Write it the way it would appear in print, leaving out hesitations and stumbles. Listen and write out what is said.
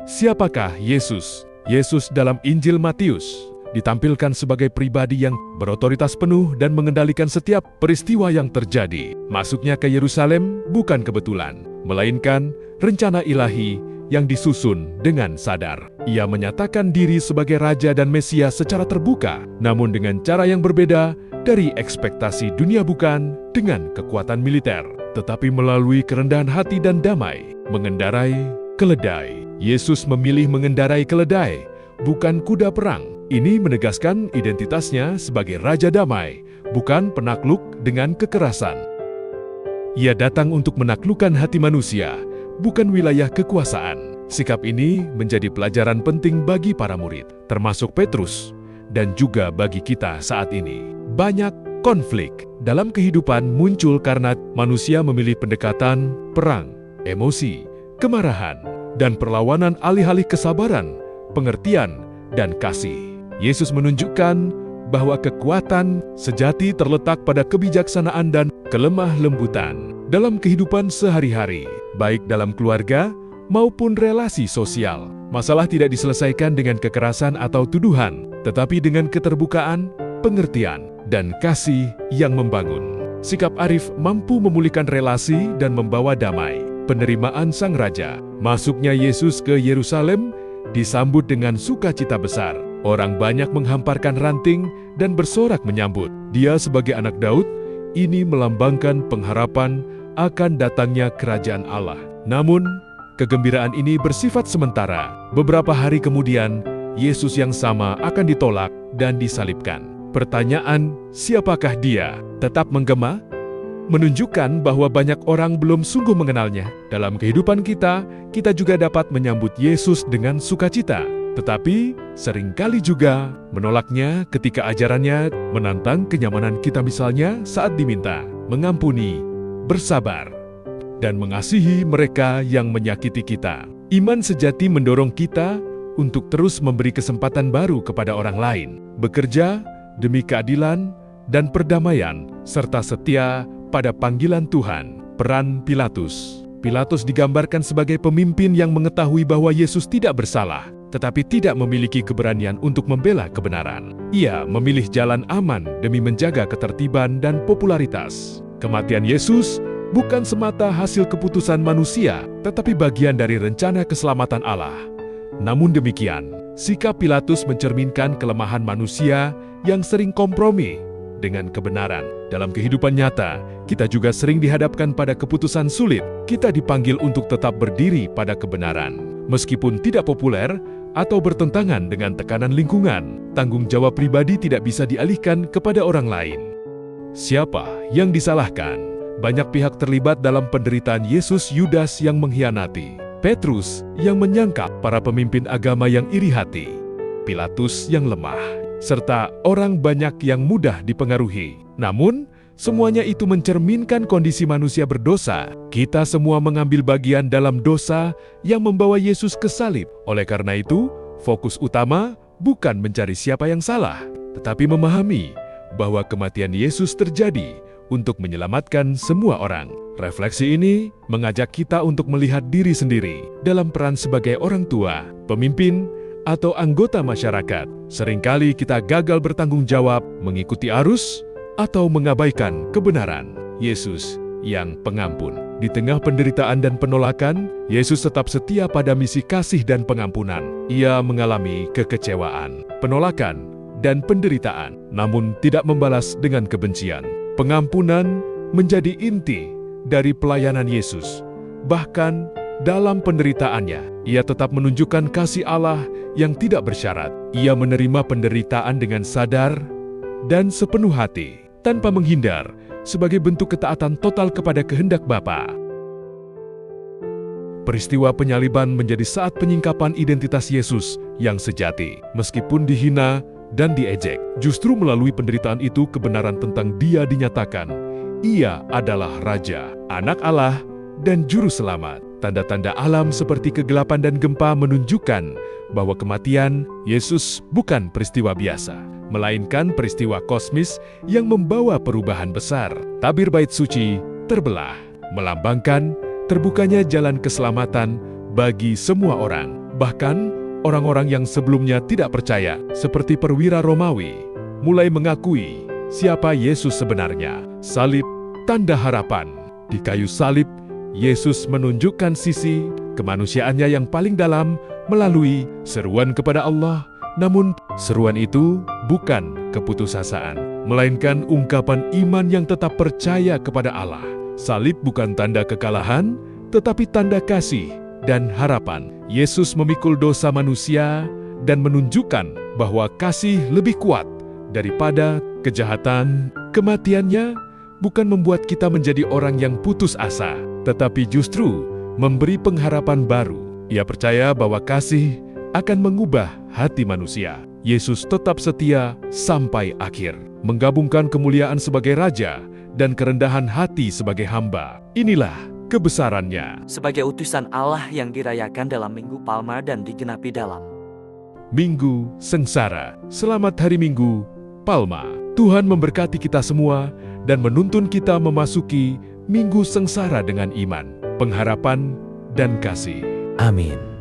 Siapakah Yesus? Yesus dalam Injil Matius ditampilkan sebagai pribadi yang berotoritas penuh dan mengendalikan setiap peristiwa yang terjadi. Masuknya ke Yerusalem bukan kebetulan, melainkan rencana ilahi yang disusun dengan sadar. Ia menyatakan diri sebagai Raja dan Mesias secara terbuka, namun dengan cara yang berbeda dari ekspektasi dunia, bukan dengan kekuatan militer, tetapi melalui kerendahan hati dan damai. Mengendarai keledai. Yesus memilih mengendarai keledai, bukan kuda perang. Ini menegaskan identitasnya sebagai Raja Damai, bukan penakluk dengan kekerasan. Ia datang untuk menaklukkan hati manusia, bukan wilayah kekuasaan. Sikap ini menjadi pelajaran penting bagi para murid, termasuk Petrus, dan juga bagi kita saat ini. Banyak konflik dalam kehidupan muncul karena manusia memilih pendekatan perang, emosi, kemarahan, dan perlawanan alih-alih kesabaran, pengertian, dan kasih. Yesus menunjukkan bahwa kekuatan sejati terletak pada kebijaksanaan dan kelemah lembutan dalam kehidupan sehari-hari, baik dalam keluarga maupun relasi sosial. Masalah tidak diselesaikan dengan kekerasan atau tuduhan, tetapi dengan keterbukaan, pengertian, dan kasih yang membangun. Sikap arif mampu memulihkan relasi dan membawa damai. Penerimaan Sang Raja. Masuknya Yesus ke Yerusalem disambut dengan sukacita besar. Orang banyak menghamparkan ranting dan bersorak menyambut. Dia sebagai anak Daud, ini melambangkan pengharapan akan datangnya kerajaan Allah. Namun, kegembiraan ini bersifat sementara. Beberapa hari kemudian, Yesus yang sama akan ditolak dan disalibkan. Pertanyaan, siapakah dia? Tetap menggema? Menunjukkan bahwa banyak orang belum sungguh mengenalnya. Dalam kehidupan kita, kita juga dapat menyambut Yesus dengan sukacita, tetapi seringkali juga menolaknya ketika ajarannya menantang kenyamanan kita, misalnya saat diminta mengampuni, bersabar, dan mengasihi mereka yang menyakiti kita. Iman sejati mendorong kita untuk terus memberi kesempatan baru kepada orang lain, bekerja demi keadilan dan perdamaian, serta setia pada panggilan Tuhan. Peran Pilatus. Pilatus digambarkan sebagai pemimpin yang mengetahui bahwa Yesus tidak bersalah, tetapi tidak memiliki keberanian untuk membela kebenaran. Ia memilih jalan aman demi menjaga ketertiban dan popularitas. Kematian Yesus bukan semata hasil keputusan manusia, tetapi bagian dari rencana keselamatan Allah. Namun demikian, sikap Pilatus mencerminkan kelemahan manusia yang sering kompromi dengan kebenaran. Dalam kehidupan nyata, kita juga sering dihadapkan pada keputusan sulit. Kita dipanggil untuk tetap berdiri pada kebenaran. Meskipun tidak populer atau bertentangan dengan tekanan lingkungan, tanggung jawab pribadi tidak bisa dialihkan kepada orang lain. Siapa yang disalahkan? Banyak pihak terlibat dalam penderitaan Yesus. Yudas yang mengkhianati, Petrus yang menyangkal, para pemimpin agama yang iri hati, Pilatus yang lemah, serta orang banyak yang mudah dipengaruhi. Namun, semuanya itu mencerminkan kondisi manusia berdosa. Kita semua mengambil bagian dalam dosa yang membawa Yesus ke salib. Oleh karena itu, fokus utama bukan mencari siapa yang salah, tetapi memahami bahwa kematian Yesus terjadi untuk menyelamatkan semua orang. Refleksi ini mengajak kita untuk melihat diri sendiri dalam peran sebagai orang tua, pemimpin, atau anggota masyarakat. Seringkali kita gagal bertanggung jawab, mengikuti arus, atau mengabaikan kebenaran. Yesus yang pengampun. Di tengah penderitaan dan penolakan, Yesus tetap setia pada misi kasih dan pengampunan. Ia mengalami kekecewaan, penolakan, dan penderitaan, namun tidak membalas dengan kebencian. Pengampunan menjadi inti dari pelayanan Yesus. Bahkan dalam penderitaannya, ia tetap menunjukkan kasih Allah yang tidak bersyarat. Ia menerima penderitaan dengan sadar dan sepenuh hati, tanpa menghindar, sebagai bentuk ketaatan total kepada kehendak Bapa. Peristiwa penyaliban menjadi saat penyingkapan identitas Yesus yang sejati. Meskipun dihina dan diejek, justru melalui penderitaan itu kebenaran tentang Dia dinyatakan. Ia adalah Raja, Anak Allah, dan Juru Selamat. Tanda-tanda alam seperti kegelapan dan gempa menunjukkan bahwa kematian Yesus bukan peristiwa biasa, melainkan peristiwa kosmis yang membawa perubahan besar. Tabir bait suci terbelah, melambangkan terbukanya jalan keselamatan bagi semua orang. Bahkan, orang-orang yang sebelumnya tidak percaya, seperti perwira Romawi, mulai mengakui siapa Yesus sebenarnya. Salib, tanda harapan. Di kayu salib, Yesus menunjukkan sisi kemanusiaannya yang paling dalam melalui seruan kepada Allah. Namun, seruan itu bukan keputusasaan, melainkan ungkapan iman yang tetap percaya kepada Allah. Salib bukan tanda kekalahan, tetapi tanda kasih dan harapan. Yesus memikul dosa manusia dan menunjukkan bahwa kasih lebih kuat daripada kejahatan. Kematiannya bukan membuat kita menjadi orang yang putus asa, tetapi justru memberi pengharapan baru. Ia percaya bahwa kasih akan mengubah hati manusia. Yesus tetap setia sampai akhir, menggabungkan kemuliaan sebagai Raja dan kerendahan hati sebagai hamba. Inilah kebesarannya. Sebagai utusan Allah yang dirayakan dalam Minggu Palma dan digenapi dalam Minggu Sengsara. Selamat Hari Minggu Palma. Tuhan memberkati kita semua dan menuntun kita memasuki Minggu Sengsara dengan iman, pengharapan, dan kasih. Amin.